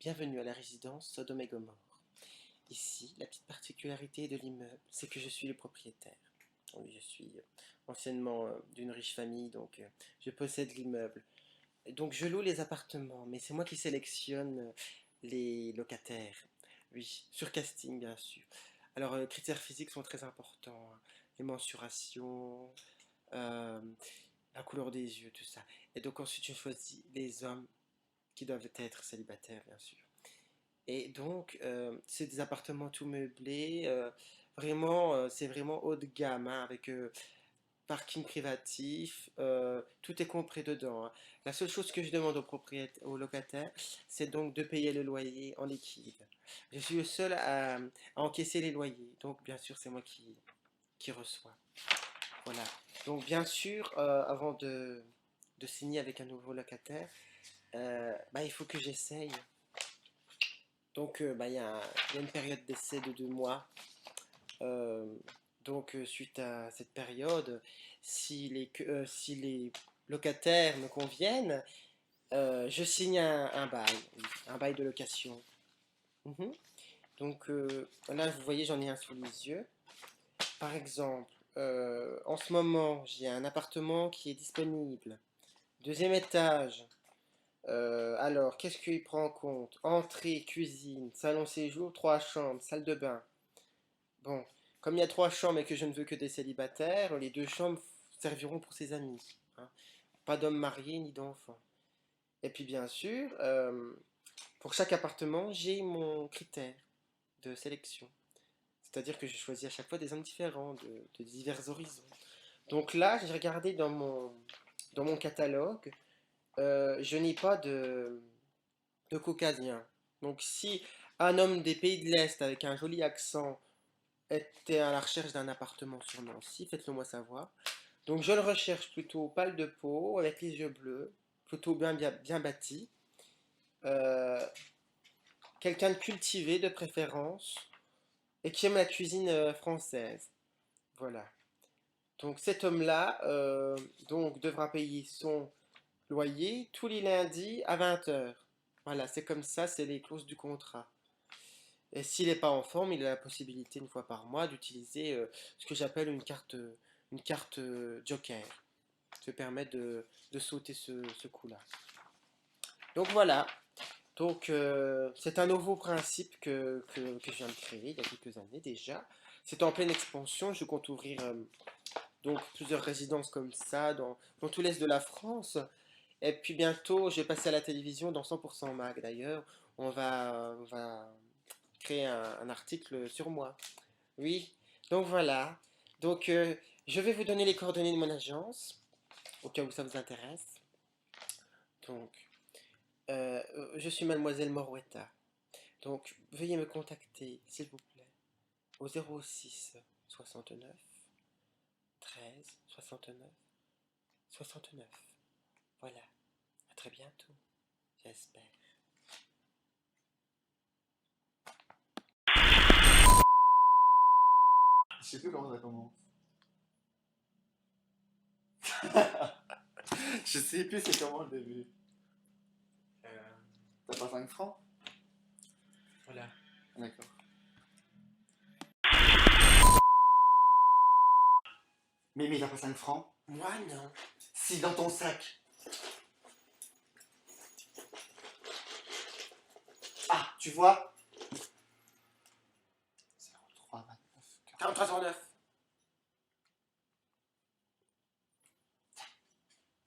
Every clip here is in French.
bienvenue à la résidence Sodome et Gomorrhe. Ici, la petite particularité de l'immeuble, c'est que je suis le propriétaire. Oui, je suis anciennement d'une riche famille, donc je possède l'immeuble. Donc je loue les appartements, mais c'est moi qui sélectionne les locataires. Oui, sur casting bien sûr. Alors, critères physiques sont très importants, hein. Les mensurations, euh, la couleur des yeux, tout ça. Et donc ensuite, je choisis les hommes qui doivent être célibataires, bien sûr. Et donc, c'est des appartements tout meublés, vraiment, c'est vraiment haut de gamme, hein, avec parking privatif, tout est compris dedans, hein. La seule chose que je demande aux propriétaires, aux locataires, c'est donc de payer le loyer en liquide. Je suis le seul à encaisser les loyers, donc bien sûr, c'est moi qui reçois. Voilà. Donc, bien sûr, avant de signer avec un nouveau locataire, bah, il faut que j'essaye. Donc, bah, il y a une période d'essai de 2 mois. Euh, donc, suite à cette période, si les locataires me conviennent, je signe un bail, oui, un bail de location. Mhm. Donc, là, vous voyez, j'en ai un sous les yeux. Par exemple, en ce moment, j'ai un appartement qui est disponible. Deuxième étage. Alors, qu'est-ce qu'il prend en compte? Entrée, cuisine, salon séjour, 3 chambres, salle de bain. Bon, comme il y a 3 chambres et que je ne veux que des célibataires, les 2 chambres serviront pour ses amis, hein. Pas d'hommes mariés ni d'enfants. Et puis bien sûr, pour chaque appartement, j'ai mon critère de sélection. C'est-à-dire que je choisis à chaque fois des hommes différents, de divers horizons. Donc là, j'ai regardé dans mon catalogue, je n'ai pas de caucasien. Donc si un homme des pays de l'Est avec un joli accent était à la recherche d'un appartement sur Nancy, faites-le moi savoir. Donc je le recherche plutôt pâle de peau, avec les yeux bleus, plutôt bien bâti. Euh, Quelqu'un de cultivé de préférence et qui aime la cuisine française. Voilà. Donc cet homme-là donc devra payer son loyer tous les lundis à 20 heures. Voilà, c'est comme ça, c'est les clauses du contrat. Et s'il n'est pas en forme, il a la possibilité une fois par mois d'utiliser ce que j'appelle une carte joker. Ça permet de sauter ce coup-là. Donc voilà. Donc c'est un nouveau principe que je viens de créer il y a quelques années déjà. C'est en pleine expansion. Je compte ouvrir donc plusieurs résidences comme ça dans tout l'est de la France. Et puis bientôt, je vais passer à la télévision dans 100% Mag d'ailleurs. On va créer un article sur moi. Oui, donc voilà. Donc je vais vous donner les coordonnées de mon agence, au cas où ça vous intéresse. Donc, je suis Mademoiselle Morouetta. Donc, veuillez me contacter, s'il vous plaît, au 06 69 13 69 69. Voilà, à très bientôt, j'espère. Je sais plus comment ça commence. Je sais plus c'est comment le début. Euh, T'as pas 5 francs? voilà. D'accord. Mais t'as pas 5 francs? Moi, non. Si, dans ton sac. Ah, tu vois? 03 29 40. 4309.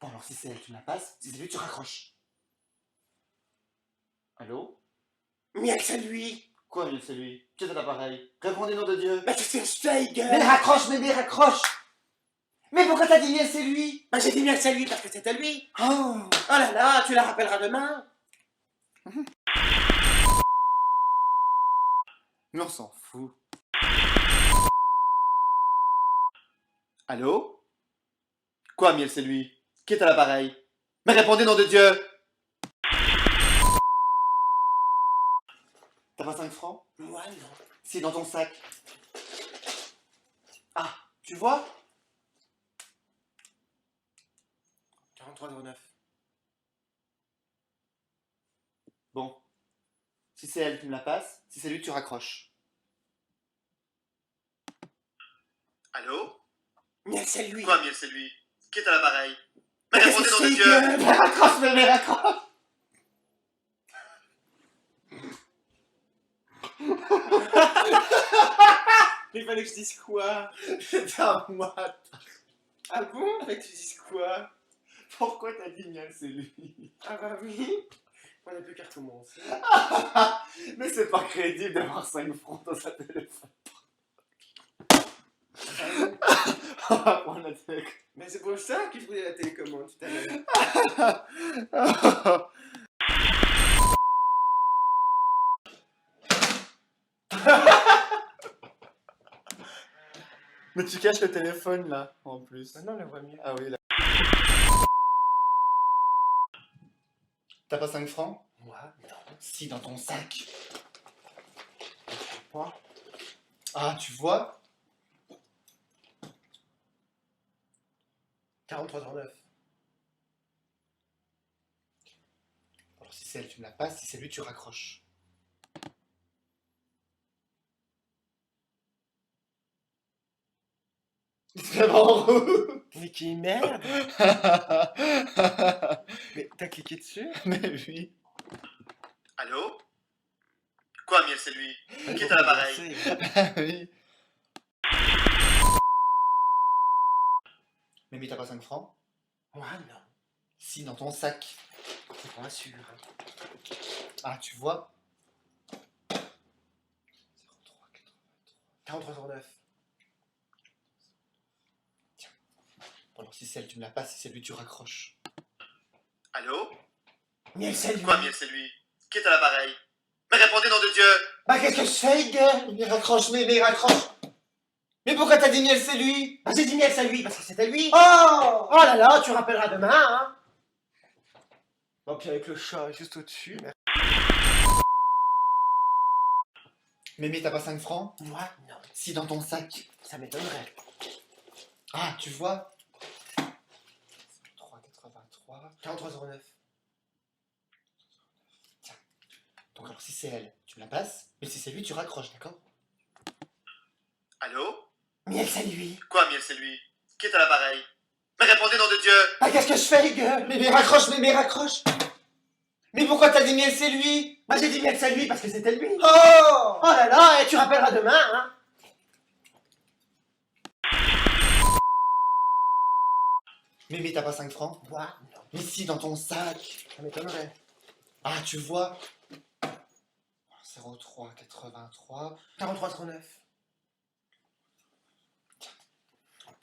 Bon, alors si c'est elle, tu me la passes. Si c'est lui, tu raccroches. Allô? Miel, c'est lui. Quoi, mieux c'est lui? Qui est cet appareil? Répondez, nom de Dieu. Mais c'est Steiger. Mais raccroche, mais raccroche! Mais pourquoi t'as dit mieux c'est lui? Bah, j'ai dit miel, c'est lui parce que c'était lui. Oh! Oh là là, tu la rappelleras demain. Mais on s'en fout. Allô? Quoi, miel c'est lui? Qui est à l'appareil? Mais répondez, nom de Dieu! T'as pas 5 francs? Moi, non. Si, dans ton sac. Ah, tu vois? 4309. Bon, Si c'est elle, tu me la passes. Si c'est lui, tu raccroches. Allô? Miel, c'est lui. Quoi, Miel, c'est lui? Qui est à l'appareil? Mais Mais répondez, qu'est-ce nom que de c'est, Dieu! gueule? Mais raccroche, mais raccroche! Il fallait que je dise quoi? C'est à moi. Ah bon? Fallait que tu dises quoi? Pourquoi t'as dit Miel, c'est lui? Ah bah oui. On n'a plus qu'à recommencer. Mais c'est pas crédible d'avoir 5 francs dans sa téléphone. On va prendre la télécommande. Mais c'est pour ça que je voulais la télécommande tout à l'heure. Mais tu caches le téléphone là, en plus. Maintenant on la voit mieux. Ah oui, là. T'as pas 5 francs? Moi? Non. Si, dans ton sac. Quoi? Ah, tu vois? 43,39. Alors si c'est elle, tu me la passes. Si c'est lui, tu raccroches. C'est bon. Mais qui merde! Mais t'as cliqué dessus? Mais oui. Allô? Quoi, Miel, c'est lui? Qui est à l'appareil? Oui. Mais t'as pas 5 francs? Moi non. Si, dans ton sac. C'est pas sûr. Ah, tu vois? 43,39. Bon, alors si c'est elle, tu me la passes. Si c'est lui, tu raccroches. Allô? Miel, c'est lui. Quoi, Miel, c'est lui? Qui est à l'appareil? Mais répondez, nom de Dieu! Bah qu'est-ce que je fais, gueule? Mais raccroche, mais raccroche! Mais pourquoi t'as dit Miel, c'est lui? Bah j'ai dit Miel, c'est lui parce que c'était lui. Oh! Oh là là, tu rappelleras demain, hein? Bon, puis avec le chat juste au-dessus. Mais t'as pas 5 francs? Moi non. Si, dans ton sac. Ça m'étonnerait. Ah, tu vois? 3,83. 43,09. Donc alors si c'est elle, tu me la passes. Mais si c'est lui, tu raccroches, d'accord? Allô? Miel, c'est lui. Quoi, Miel, c'est lui? Qui est à l'appareil? Mais répondez, nom de Dieu! Bah qu'est-ce que je fais, gueule? Mais raccroche, mais raccroche! Mais pourquoi t'as dit Miel, c'est lui? Bah j'ai dit Miel, c'est lui parce que c'était lui. Oh! Oh là là, et tu rappelleras demain, hein? Mais t'as pas 5 francs? Moi non. Mais si, dans ton sac. Ça m'étonnerait. Ah, tu vois? 0,383. 43,39.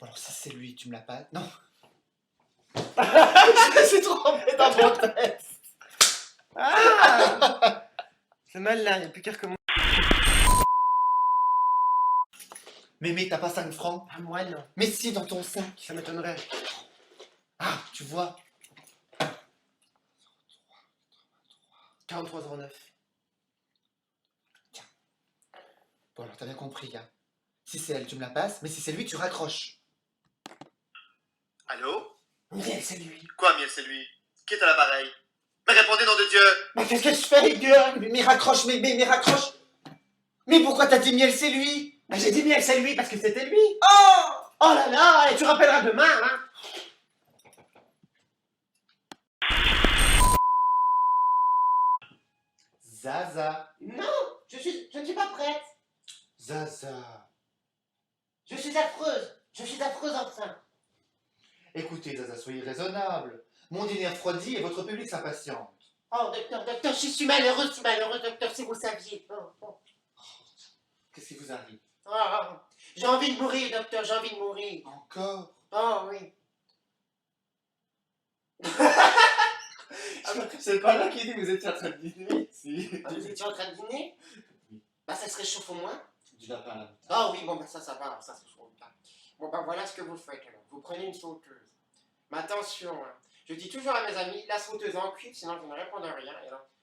Bon, alors si c'est lui, tu me la passes. Non! Je me suis trompé dans mon tête! Ah! C'est mal là, il n'y a plus qu'à recommencer. Mais t'as pas 5 francs? Ah moi non. Mais si, dans ton sac. Ça m'étonnerait. Ah, tu vois? 43,09. Bon, alors t'as bien compris, hein. Si c'est elle, tu me la passes. Mais si c'est lui, tu raccroches. Allô? Miel, c'est lui. Quoi, Miel, c'est lui? Qui est à l'appareil? Mais répondez, nom de Dieu! Bah qu'est-ce que je fais, gueule? Mais raccroche, mais raccroche! Mais pourquoi t'as dit Miel, c'est lui? Bah j'ai dit Miel, c'est lui parce que c'était lui. Oh! Oh là là, et tu rappelleras demain, hein? Zaza. Non, je ne suis pas prête. Zaza. Je suis affreuse enfin. Écoutez, Zaza, soyez raisonnable. Mon dîner refroidi et votre public s'impatiente. Oh, docteur, je suis malheureuse, docteur, si vous saviez. Qu'est-ce qui vous arrive? Oh, j'ai envie de mourir, docteur, j'ai envie de mourir. Encore? Oh oui. C'est pas là qu'il dit que vous étiez en train de dîner. Si. Ah, vous étiez en train de dîner? Bah ça se réchauffe au moins. Du lapin là. Ah oui, bon bah ça va, ça se chauffe pas. Bon bah voilà ce que vous faites alors. Vous prenez une sauteuse. Mais attention, hein. Je dis toujours à mes amis, la sauteuse en cuivre, sinon je ne réponds à rien.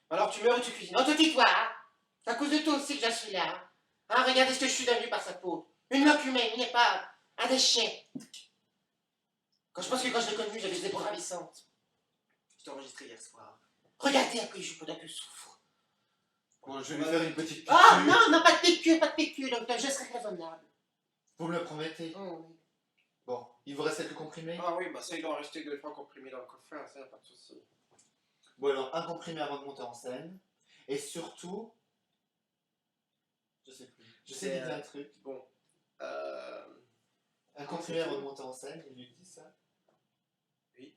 Alors tu meurs ou tu cuisines. Non, te tais-toi, hein. C'est à cause de toi aussi que je suis là. Hein. Hein, regardez ce que je suis devenu par sa peau. Une moque humaine, une épave, un déchet. Je pense que quand je l'ai connu, j'avais des bras ravissantes. Je t'ai enregistré hier soir. Regardez à quoi il joue pendant que je souffre. Ouais, Bon, je vais lui faire une petite piqûre. Ah non, non, pas de piqûre, docteur, je serai raisonnable. Vous me le promettez? Oh, oui. Bon, il vous reste quelques comprimés? Ah oui, bah ça, il doit en rester 2-3 comprimés dans le coffre, ça, y a pas de souci. Bon alors, un comprimé avant de monter en scène. Et surtout... Je sais plus. Je sais C'est, l'idée un truc. Bon. Un comprimé avant de monter en scène, il lui dit ça? Oui.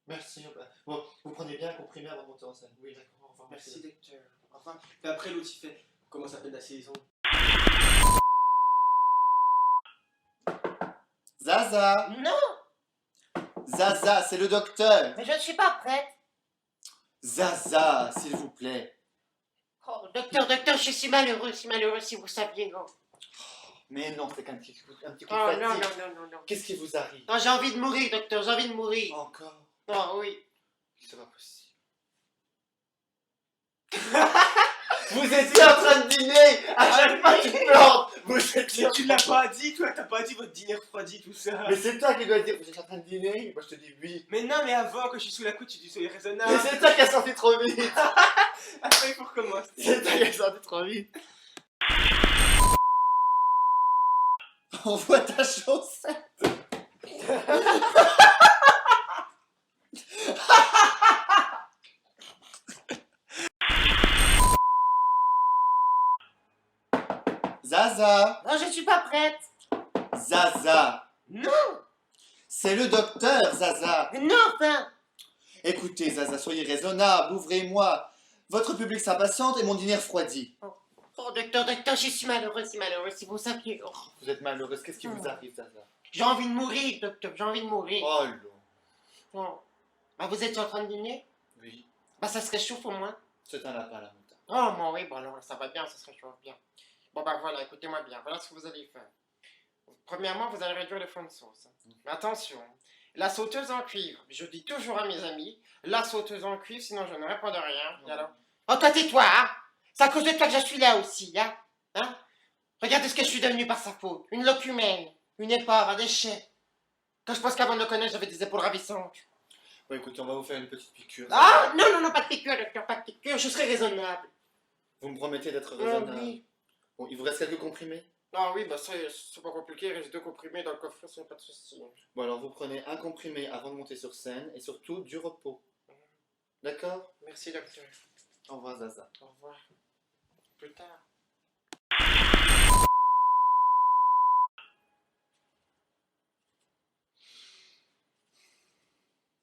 Merci. Bon, vous prenez bien un comprimé avant de monter en scène. Oui, d'accord. Au revoir. Merci, docteur. Enfin, et après, l'autre, il fait comment s'appelle la saison? Zaza! Non, Zaza, c'est le docteur! mais je ne suis pas prête. Zaza, s'il vous plaît. Oh, docteur, je suis malheureux, si vous saviez, non. Mais non, c'est qu'un petit coup Oh, de non, fatigue. non. Qu'est-ce qui vous arrive? Non, j'ai envie de mourir, docteur, j'ai envie de mourir. Encore? Oh, oui. C'est pas possible. Vous étiez en train de dîner! À chaque fois tu te plantes! Vous étiez... Tu l'as pas dit, toi, t'as pas dit votre dîner refroidi, tout ça. Mais c'est toi qui dois dire, vous êtes en train de dîner? Moi je te dis oui. Mais non, mais avant, quand je suis sous la coude, tu dis soyez Mais raisonnable. c'est toi qui as sorti trop vite! Après, il faut recommencer. C'est toi qui as sorti trop vite! On voit ta chaussette! Zaza! Non, je suis pas prête. Zaza! Non, C'est le docteur, Zaza! mais non, enfin. Écoutez, Zaza, soyez raisonnable, ouvrez-moi. Votre public s'impatiente et mon dîner refroidit. Oh, docteur, je suis malheureux, si vous saviez. Oh. Vous êtes malheureuse, qu'est-ce qui vous arrive, Zaza? J'ai envie de mourir, docteur, j'ai envie de mourir. Oh non. Oh. Bah, vous êtes en train de dîner? Oui, Bah, ça se réchauffe au moins. c'est un lapin à la montagne. Oh, bon, oui, bon, alors, ça va bien, ça se réchauffe bien. Bon, bah, voilà, écoutez-moi bien, voilà ce que vous allez faire. Premièrement, vous allez réduire le fond de sauce. Mais attention, la sauteuse en cuivre, je dis toujours à mes amis, la sauteuse en cuivre, sinon je ne réponds de rien. Et alors? Oh, toi, tais-toi, hein? C'est à cause de toi que je suis là aussi, hein? Hein? Regarde ce que je suis devenu par sa faute. Une locumène, une épave, un déchet. Quand je pense qu'avant de le connaître, j'avais des épaules ravissantes. Bon, écoutez, on va vous faire une petite piqûre. Ah, non, pas de piqûre, docteur, pas de piqûre, je serai raisonnable. Vous me promettez d'être Ah raisonnable. oui. Bon, il vous reste quelques comprimés? Ah oui, bah ça, c'est pas compliqué, il reste 2 comprimés dans le coffre, c'est pas de souci. Bon, alors vous prenez un comprimé avant de monter sur scène et surtout du repos. D'accord? Merci, docteur. Au revoir, Zaza. Au revoir. Plus tard.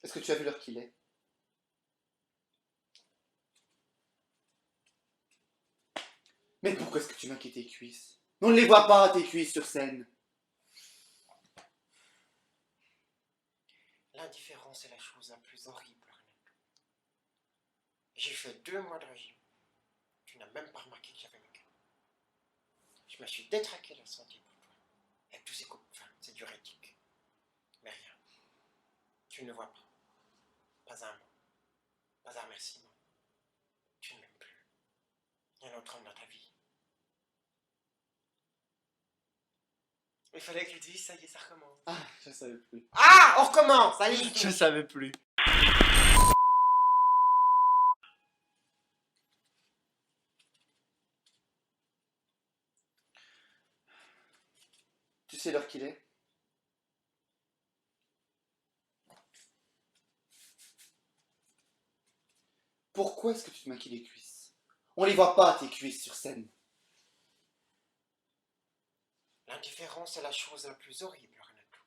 Est-ce que tu as vu l'heure qu'il est? Mais pourquoi est-ce que tu maquilles tes cuisses? On ne les voit pas, tes cuisses sur scène. L'indifférence est la chose la plus horrible, Renato. J'ai fait 2 mois de régime. Tu n'as même pas remarqué que j'avais maigri. Je me suis détraqué la santé pour toi. Avec tous ces coups, enfin, c'est diurétique. Mais rien. Tu ne le vois pas. Pas un mot. Pas un remerciement. Tu ne m'aimes plus. Il y a un autre homme dans ta vie. Il fallait que je dise, ça y est, ça recommence. Ah, je savais plus. Ah, on recommence, ça y est. Je savais plus. Tu sais l'heure qu'il est? Pourquoi est-ce que tu te maquilles les cuisses? On les voit pas, tes cuisses sur scène. L'indifférence est la chose la plus horrible, Renato.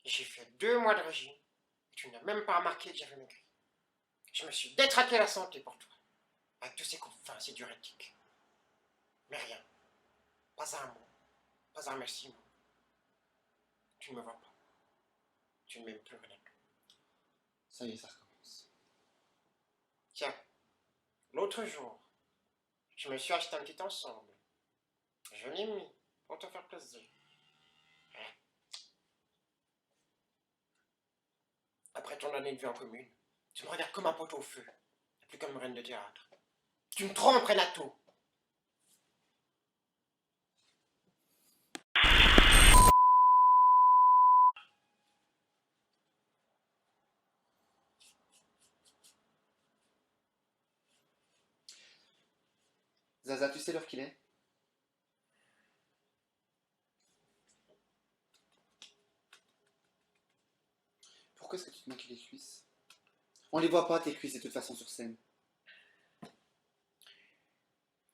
J'ai fait 2 mois de régime. Tu n'as même pas remarqué que j'avais maigri. Je me suis détraqué la santé pour toi. Avec tous ces coups de fin, c'est diurétique. Mais rien. Pas un mot. Pas un remerciement. Tu ne me vois pas. Tu ne m'aimes plus, Renato. Ça y est, ça recommence. Tiens, l'autre jour, je me suis acheté un petit ensemble. Je l'ai mis pour te faire plaisir. Après ton année de vie en commune, tu me regardes comme un poteau au feu, et plus comme une reine de théâtre. Tu me trompes, Renato. Zaza, tu sais l'heure qu'il est? Pourquoi est-ce que tu te maquilles les cuisses? On les voit pas tes cuisses de toute façon sur scène.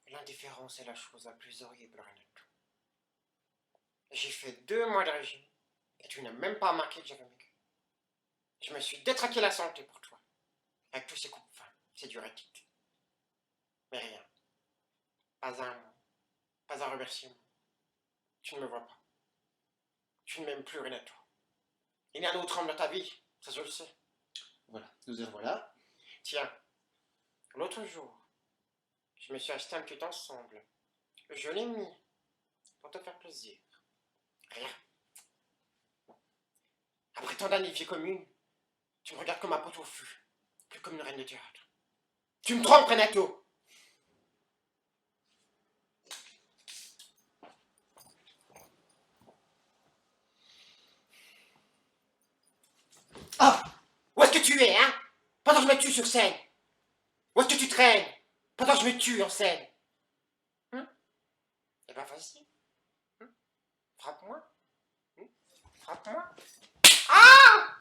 L'indifférence est la chose la plus horrible, Renato. J'ai fait 2 mois de régime et tu n'as même pas remarqué que j'avais maigri. Je me suis détraqué la santé pour toi. Avec tous ces coupes fins, c'est diurétique. Mais rien. Pas un mot. Pas un remerciement. Tu ne me vois pas. Tu ne m'aimes plus, Renato. Il y a un autre homme dans ta vie, ça je le sais. Voilà, nous y revoilà. Tiens, l'autre jour, je me suis acheté un petit ensemble. Je l'ai mis pour te faire plaisir. Rien. Après tant d'années de vie commune, tu me regardes comme un pot au feu, plus comme une reine de théâtre. Tu me trompes, Renato! Ah! Où est-ce que tu es, hein? Pendant que je me tue sur scène. Où est-ce que tu traînes? Pendant que je me tue en scène. Eh ben vas-y. Frappe-moi. Frappe-moi. Ah!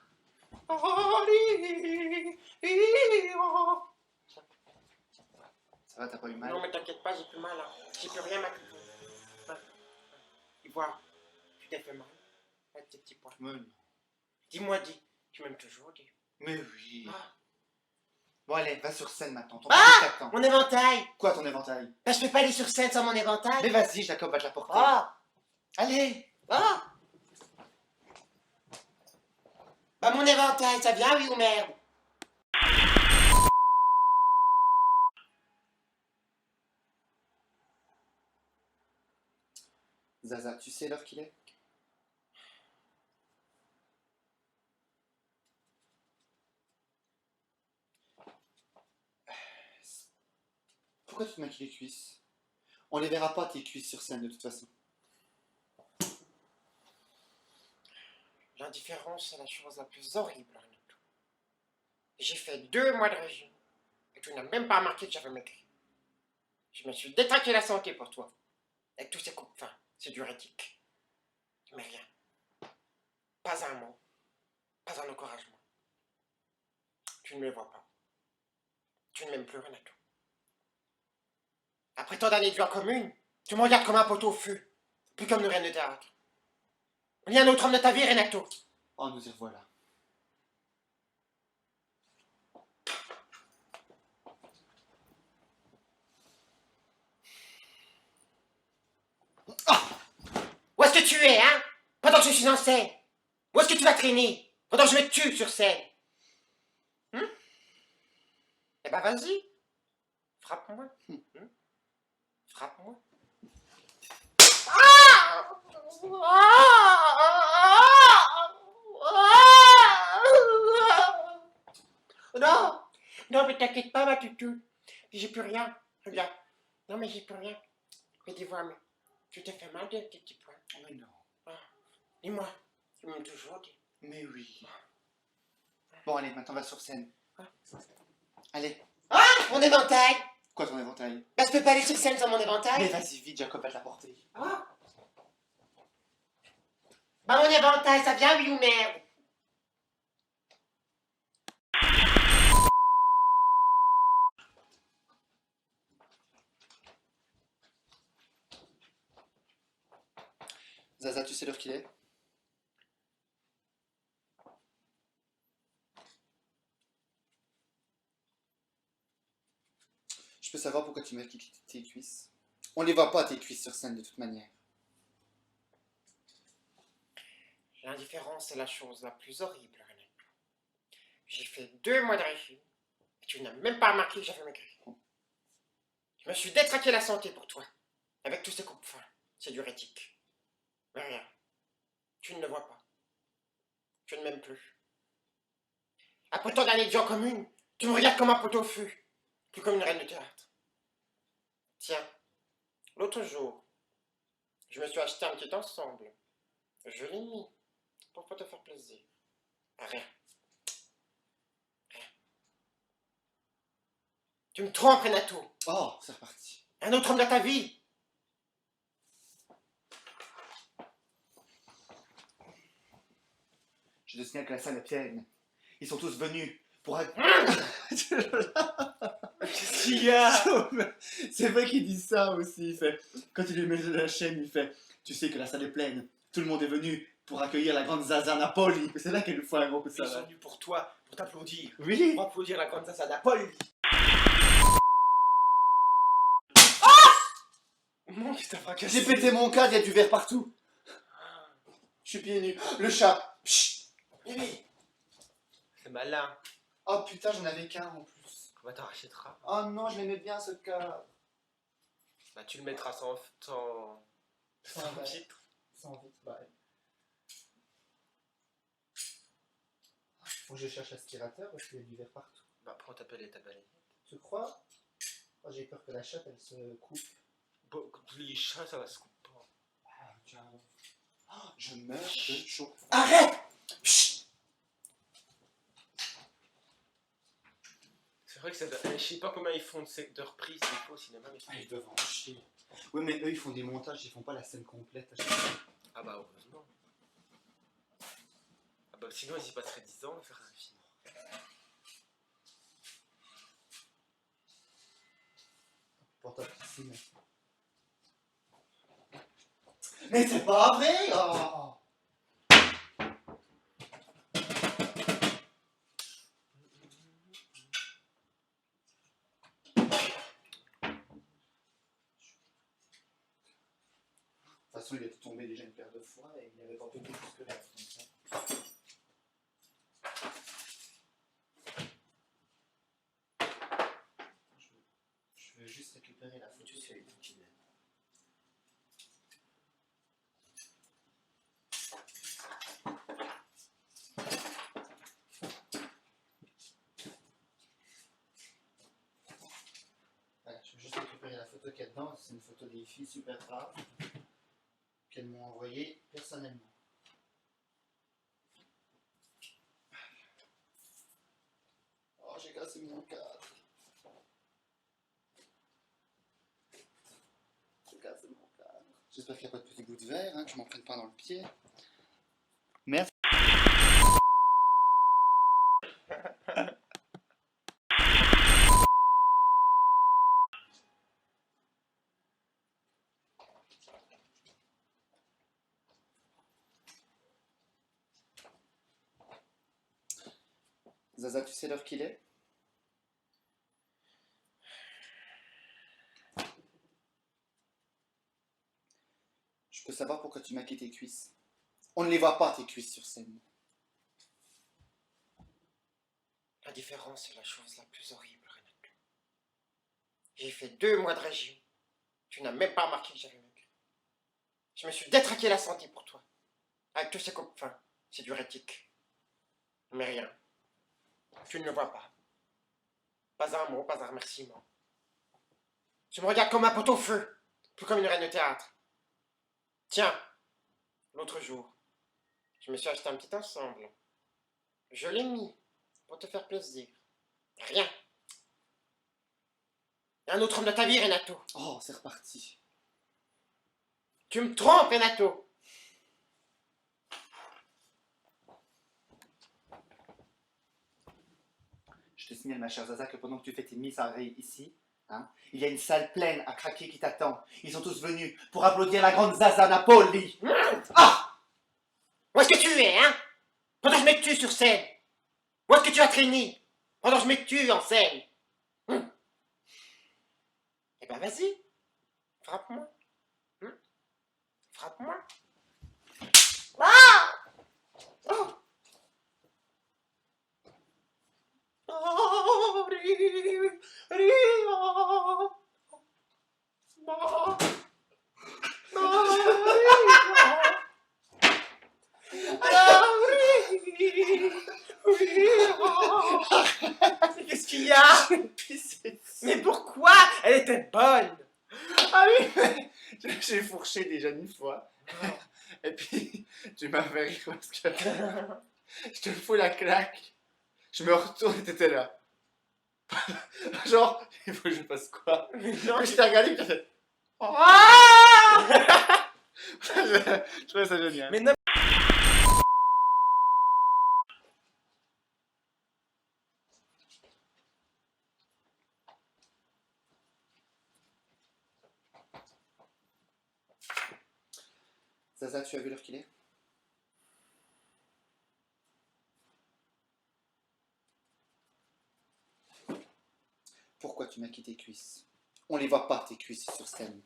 Ça va, t'as pas eu mal? Non mais t'inquiète pas, j'ai plus mal. Hein. J'ai plus rien à Ivoire, tu t'es fait mal avec tes petits points. Mais non. Dis-moi, tu m'aimes toujours, dis. Mais oui. Ah. Bon allez, va sur scène maintenant. Ton Ah! petit t'attend. Mon éventail! Quoi ton éventail? Ben, je peux pas aller sur scène sans mon éventail. Mais vas-y, Jacob va te l'apporter. Ah! Allez! Ah! Bah, mon éventail, ça vient, oui ou merde? Zaza, tu sais l'heure qu'il est? Pourquoi tu te maquilles les cuisses? On les verra pas tes cuisses sur scène de toute façon. L'indifférence est la chose la plus horrible, Renato. J'ai fait 2 mois de régime et tu n'as même pas remarqué que j'avais maigri. Je me suis détraqué la santé pour toi. Avec tous ces coupes fins, c'est diurétique. Mais rien. Pas un mot. Pas un encouragement. Tu ne me vois pas. Tu ne m'aimes plus, Renato. Après tant d'années de vie en commune, tu me regardes comme un poteau au feu. Plus comme une reine de théâtre. Il y a un autre homme de ta vie, Renato. Oh, nous y revoilà. Où est-ce que tu es, hein? Pendant que je suis en scène. Où est-ce que tu vas traîner? Pendant que je me tue sur scène. Eh ben vas-y. Frappe-moi. Frappe-moi. Non! Non, mais t'inquiète pas, ma toutou. J'ai plus rien. Regarde. Non, mais j'ai plus rien. Mais dis-moi, mais tu t'es fait mal de tes petits points. Mais non. Dis-moi, tu m'aimes toujours, dis. Mais oui. Bon allez, maintenant va sur scène. Allez. Ah! Mon éventail! Quoi ton éventail? Bah, je peux pas aller sur scène sans mon Mais éventail. vas-y vite, Jacob va te l'apporter. Ah! Bah, mon éventail, ça vient, oui ou merde? Zaza, tu sais l'heure qu'il est? Je peux savoir pourquoi tu maquilles tes cuisses? On les voit pas tes cuisses sur scène de toute manière. L'indifférence est la chose la plus horrible, Renato. J'ai fait 2 mois de régime et tu n'as même pas remarqué que j'avais maigri. Je me suis détraqué la santé pour toi. Avec tous ces coupes fins, c'est diurétique. Mais rien. Tu ne le vois pas. Tu ne m'aimes plus. Après tant d'années de vie en commune, tu me regardes comme un poteau au feu. Plus comme une reine de théâtre. Tiens, l'autre jour, je me suis acheté un petit ensemble. Je l'ai mis pour te faire plaisir. Rien. Rien. Tu me trompes, Renato. Oh, c'est reparti. Un autre homme dans ta vie. Je te signale que la salle est pleine. Ils sont tous venus pour... Qu'est-ce qu'il y a? C'est vrai qu'il dit ça aussi. Il fait, quand il lui met la chaîne, il fait tu sais que la salle est pleine. Tout le monde est venu pour accueillir la grande Zaza Napoli. C'est là qu'elle lui faut un gros coup de Ils sont salade. venus pour toi, pour t'applaudir. Oui. Pour applaudir la grande Zaza Napoli. Mon Dieu, t'as fracassé. J'ai pété mon cadre, il y a du verre partout. Je suis pieds nus. Le chat. Chut. Oui. C'est malin. Oh putain, j'en avais qu'un en plus. Bah t'en rachèteras. Oh non, je l'aimais bien ce cadre. Bah tu le mettras sans Ouais. vitre. Sans vite, bye. Faut que je cherche l'aspirateur parce qu'il y a du verre partout. Bah prends ta pelle et ta balayette. Tu crois? Oh, j'ai peur que la chatte elle se coupe. Bon, les chats ça va se couper pas. Ah, tiens. Oh, je meurs de chaud. Arrête! Chut. C'est vrai que ça doit... Je sais pas comment ils font de reprise des fois au cinéma. Mais... Ah, ils doivent en chier. Oui, mais eux ils font des montages, ils font pas la scène complète à chaque fois. Ah bah heureusement. Ah bah sinon ils y passeraient 10 ans à faire un film. Pour ta piscine. Mais c'est pas vrai! Oh. De toute façon, il était tombé déjà une paire de fois et il n'avait pas pété jusque-là. Je veux juste récupérer la photo. Voilà, je veux juste récupérer la photo qu'il y a dedans. C'est une photo des filles super rares qu'elles m'ont envoyée personnellement. Oh, j'ai cassé mon cadre. J'ai cassé mon cadre. J'espère qu'il n'y a pas de petits bouts de verre, hein, que je m'en prenne pas dans le pied. Merci. Zaza, tu sais l'heure qu'il est? Je peux savoir pourquoi tu maquilles tes cuisses. On ne les voit pas, tes cuisses sur scène. La différence c'est la chose la plus horrible, Renato. J'ai fait 2 mois de régime. Tu n'as même pas remarqué que j'avais maigri. Je me suis détraqué la santé pour toi. Avec tous ces copains, c'est diurétique. Mais rien. Tu ne le vois pas. Pas un mot, pas un remerciement. Tu me regardes comme un pot au feu, plus comme une reine de théâtre. Tiens, l'autre jour, je me suis acheté un petit ensemble. Je l'ai mis pour te faire plaisir. Rien. Et un autre homme de ta vie, Renato. Oh, c'est reparti. Tu me trompes, Renato. Je te signale, ma chère Zaza, que pendant que tu fais tes mises à rire ici, hein, il y a une salle pleine à craquer qui t'attend. Ils sont tous venus pour applaudir la grande Zaza Napoli. Ah! Où est-ce que tu es, hein? Pendant que je me tue sur scène. Où est-ce que tu as traîné? Pendant que je me tue en scène. Eh ben vas-y. Frappe-moi. Frappe-moi. Ah! Oh! Oh, Rio. Non. Qu'est-ce qu'il y a? Mais pourquoi? Elle était bonne. Ah oui, mais j'ai fourché déjà une fois. Et puis, tu m'as fait rire parce que je te fous la claque. Je me retourne et t'étais là. Genre, il faut que je fasse quoi? Non, Je t'ai regardé et t'as fait. Ah je trouvais ça génial. mais non. Zaza, tu as vu l'heure qu'il est? Pourquoi tu maquilles tes cuisses? On les voit pas, tes cuisses sur scène.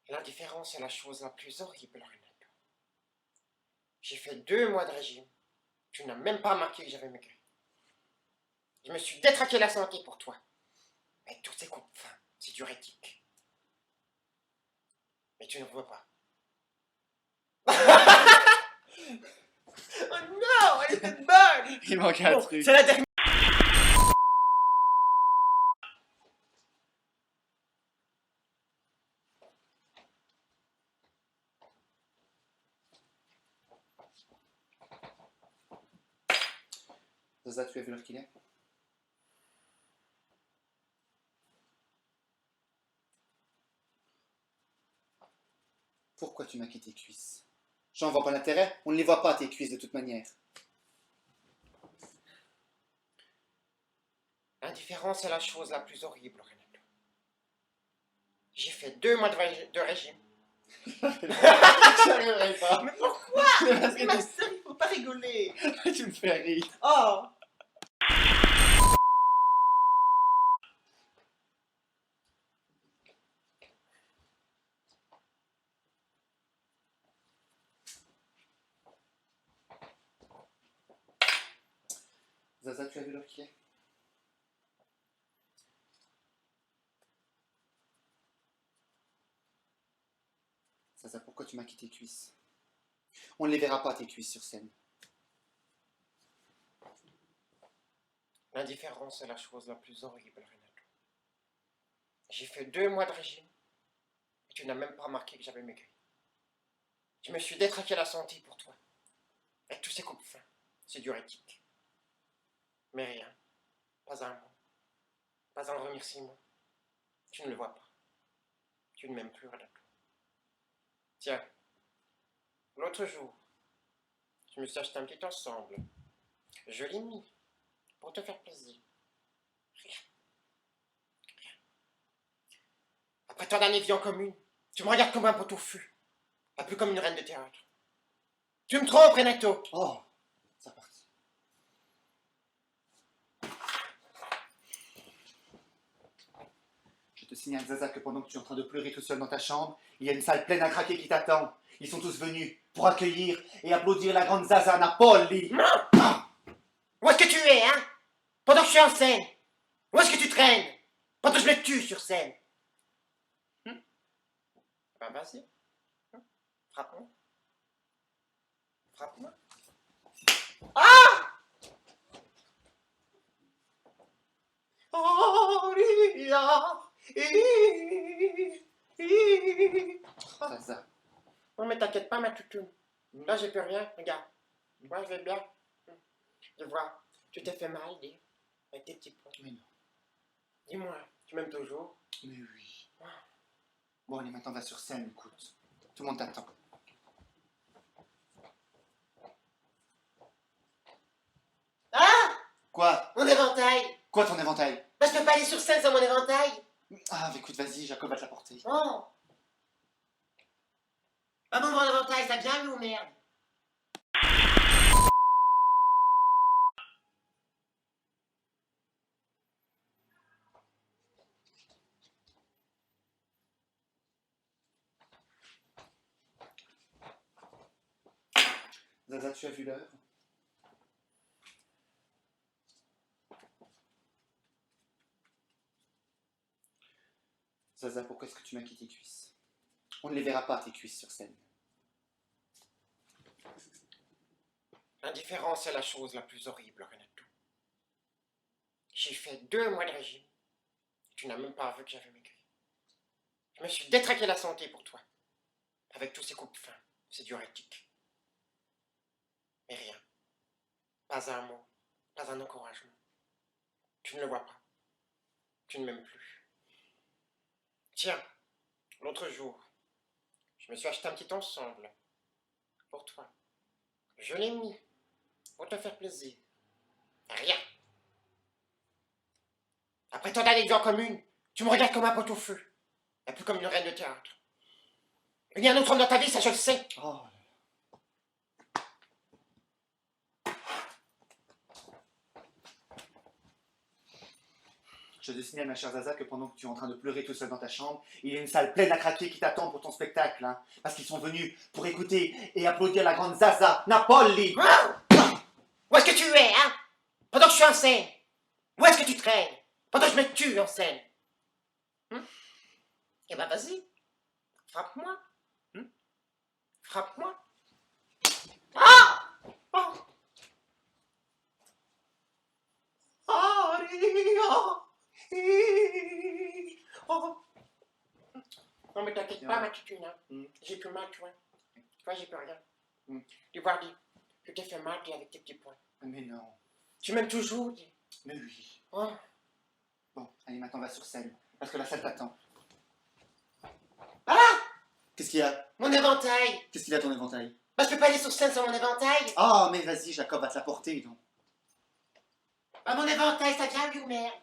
L'indifférence est la chose la plus horrible, Renato. J'ai fait 2 mois de régime. Tu n'as même pas remarqué que j'avais maigri. Je me suis détraqué la santé pour toi. Mais tous ces coupes fins, c'est diurétique. Mais tu ne vois pas. Oh non, elle était bonne. Il manque un Bon, truc. c'est la dernière. Zaza, tu as vu l'heure qu'il est? Pourquoi tu maquilles tes cuisses? J'en vois pas l'intérêt, on ne les voit pas tes cuisses de toute manière. L'indifférence est la chose la plus horrible, Renato. J'ai fait 2 mois de régime. J'arriverai pas. Mais pourquoi? Parce Mais ma sœur, il faut pas rigoler. tu me fais rire. Oh. Zaza, tu as vu l'heure qu'il est? Zaza, pourquoi tu maquilles tes cuisses? On ne les verra pas tes cuisses sur scène. L'indifférence est la chose la plus horrible, Renato. J'ai fait 2 mois de régime. Et tu n'as même pas remarqué que j'avais maigri. Je me suis détraqué la santé pour toi. Avec tous ces coupes fins, c'est diurétique. Mais rien, pas un mot, pas un remerciement. Tu ne le vois pas. Tu ne m'aimes plus, Renato. Tiens, l'autre jour, je me suis acheté un petit ensemble. Je l'ai mis pour te faire plaisir. Rien. Après tant d'années de vie en commune, tu me regardes comme un pot-au-feu, pas plus comme une reine de théâtre. Tu me trompes, Renato. Oh, ça partit. Je te signale, Zaza, que pendant que tu es en train de pleurer tout seul dans ta chambre, il y a une salle pleine à craquer qui t'attend. Ils sont tous venus pour accueillir et applaudir la grande Zaza Napoli. Où est-ce que tu es, hein? Pendant que je suis en scène. Où est-ce que tu traînes? Pendant que je me tue sur scène. Ben vas-y. Frappe-moi. Frappe-moi. Ah! Oh, Zaza, non mais t'inquiète pas ma toutoune. Là j'ai plus rien, regarde. Moi je vais bien. Je vois, tu t'es fait mal, dis. Avec tes petits points. mais non. Dis-moi, tu m'aimes toujours? Mais oui. Bon, allez, maintenant va sur scène, écoute. Tout le monde t'attend. Ah! Quoi? Mon éventail! Quoi ton éventail? Bah je peux pas aller sur scène sans mon éventail! Ah, bah, écoute, vas-y, Jacob va te l'apporter. Oh! Ah bon, mon éventail, ça vient ou merde? Zaza, tu as vu l'heure? Zaza, pourquoi est-ce que tu maquilles tes cuisses? On ne les verra pas, tes cuisses, sur scène. L'indifférence est la chose la plus horrible, Renato. J'ai fait 2 mois de régime. Tu n'as même pas vu que j'avais maigri. Je me suis détraqué la santé pour toi. Avec tous ces coupes fins, c'est diurétique. Mais rien. Pas un mot. Pas un encouragement. Tu ne le vois pas. Tu ne m'aimes plus. Tiens, l'autre jour, je me suis acheté un petit ensemble. Pour toi. Je l'ai mis. Pour te faire plaisir. Rien. Après tant d'années de vie en commune, tu me regardes comme un pot au feu. Et plus comme une reine de théâtre. Il y a un autre homme dans ta vie, ça je le sais. Oh. Je te signale, ma chère Zaza, que pendant que tu es en train de pleurer tout seul dans ta chambre, il y a une salle pleine à craquer qui t'attend pour ton spectacle. Hein, parce qu'ils sont venus pour écouter et applaudir la grande Zaza Napoli. Ah, où est-ce que tu es, hein? Pendant que je suis en scène. Où est-ce que tu traînes? Pendant que je me tue en scène. Eh ben vas-y. Frappe-moi. Frappe-moi. Ah! Oh! Oh! Non mais t'inquiète pas, ma tutine, hein. J'ai plus mal, tu vois. Tu vois, j'ai plus rien. Tu vois, dis, je t'ai fait mal, dis, avec tes petits points. Mais non. Tu m'aimes toujours, dis. Mais oui. Oh. Bon, allez, maintenant on va sur scène. Parce que la salle t'attend. Ah! Qu'est-ce qu'il y a? Mon éventail! Qu'est-ce qu'il y a ton éventail? Bah, je peux pas aller sur scène sans mon éventail! Ah, mais vas-y, Jacob va te l'apporter, donc. Bah, mon éventail, ça vient, oui ou merde?